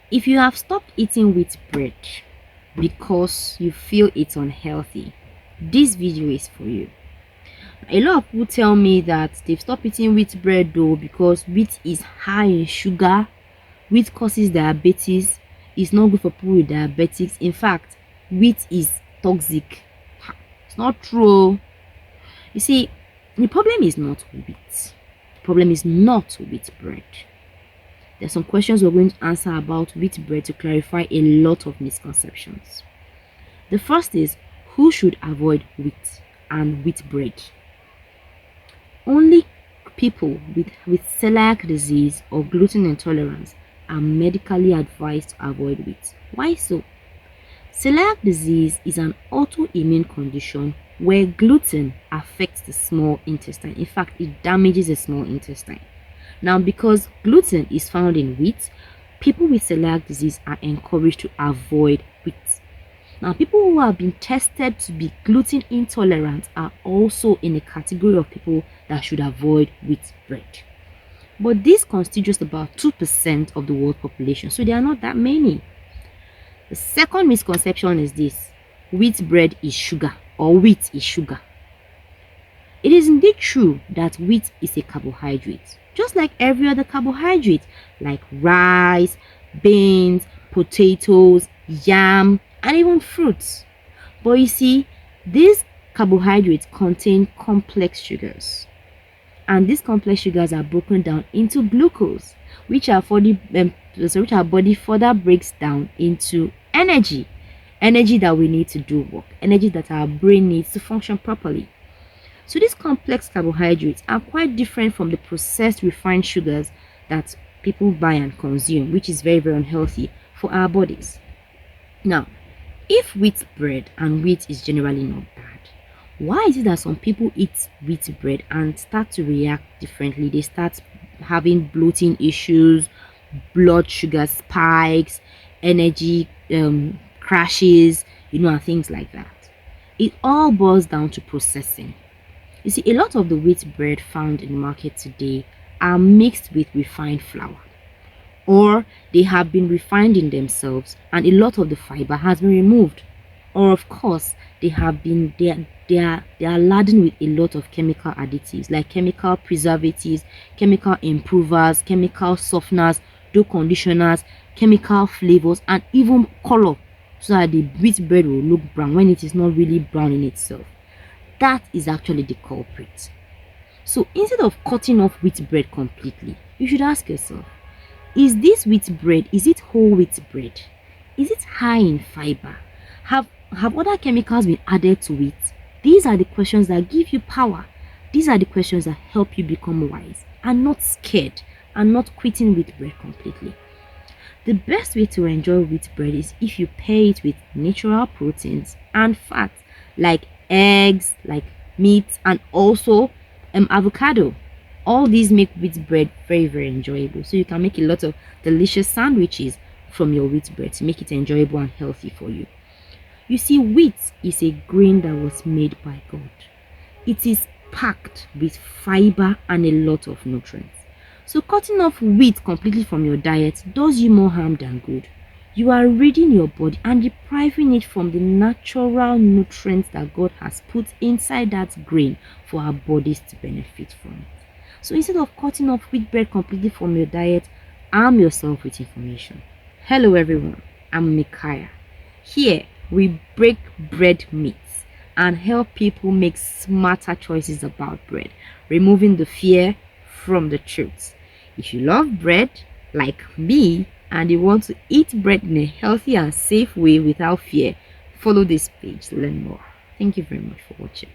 If you have stopped eating wheat bread because you feel it's unhealthy, this video is for you. A lot of people tell me that they've stopped eating wheat bread though because wheat is high in sugar, wheat causes diabetes, it's not good for people with diabetics. In fact, wheat is toxic. It's not true. You see, the problem is not wheat. The problem is not wheat bread. There's some questions we're going to answer about wheat bread to clarify a lot of misconceptions. The first is, who should avoid wheat and wheat bread? Only people with celiac disease or gluten intolerance are medically advised to avoid wheat. Why so? Celiac disease is an autoimmune condition where gluten affects the small intestine. In fact, it damages the small intestine. Now, because gluten is found in wheat, people with celiac disease are encouraged to avoid wheat. Now, people who have been tested to be gluten intolerant are also in a category of people that should avoid wheat bread. But this constitutes about 2% of the world population, so there are not that many. The second misconception is this: wheat bread is sugar, or wheat is sugar. It is indeed true that wheat is a carbohydrate, just like every other carbohydrate, like rice, beans, potatoes, yam, and even fruits. But you see, these carbohydrates contain complex sugars, and these complex sugars are broken down into glucose, which which our body further breaks down into energy that we need to do work, energy that our brain needs to function properly. So these complex carbohydrates are quite different from the processed refined sugars that people buy and consume, which is very, very unhealthy for our bodies. Now, if wheat bread and wheat is generally not bad, why is it that some people eat wheat bread and start to react differently? They start having bloating issues, blood sugar spikes, energy crashes, and things like that. It all boils down to processing. You see, a lot of the wheat bread found in the market today are mixed with refined flour, or they have been refined in themselves and a lot of the fiber has been removed, or of course they are laden with a lot of chemical additives like chemical preservatives, chemical improvers, chemical softeners, dough conditioners, chemical flavors, and even color, so that the wheat bread will look brown when it is not really brown in itself. That is actually the culprit. So instead of cutting off wheat bread completely, you should ask yourself, is this wheat bread, is it whole wheat bread? Is it high in fiber? Have other chemicals been added to it? These are the questions that give you power. These are the questions that help you become wise and not scared and not quitting wheat bread completely. The best way to enjoy wheat bread is if you pair it with natural proteins and fats like eggs, like meat, and also avocado. All these make wheat bread very, very enjoyable. So you can make a lot of delicious sandwiches from your wheat bread to make it enjoyable and healthy for you. You see, wheat is a grain that was made by God. It is packed with fiber and a lot of nutrients. So cutting off wheat completely from your diet does you more harm than good. You are ridding your body and depriving it from the natural nutrients that God has put inside that grain for our bodies to benefit from it. So instead of cutting off wheat bread completely from your diet, arm yourself with information. Hello everyone, I'm Micaiah. Here we break bread myths and help people make smarter choices about bread, removing the fear from the truth. If you love bread, like me, and you want to eat bread in a healthy and safe way without fear, follow this page to learn more. Thank you very much for watching.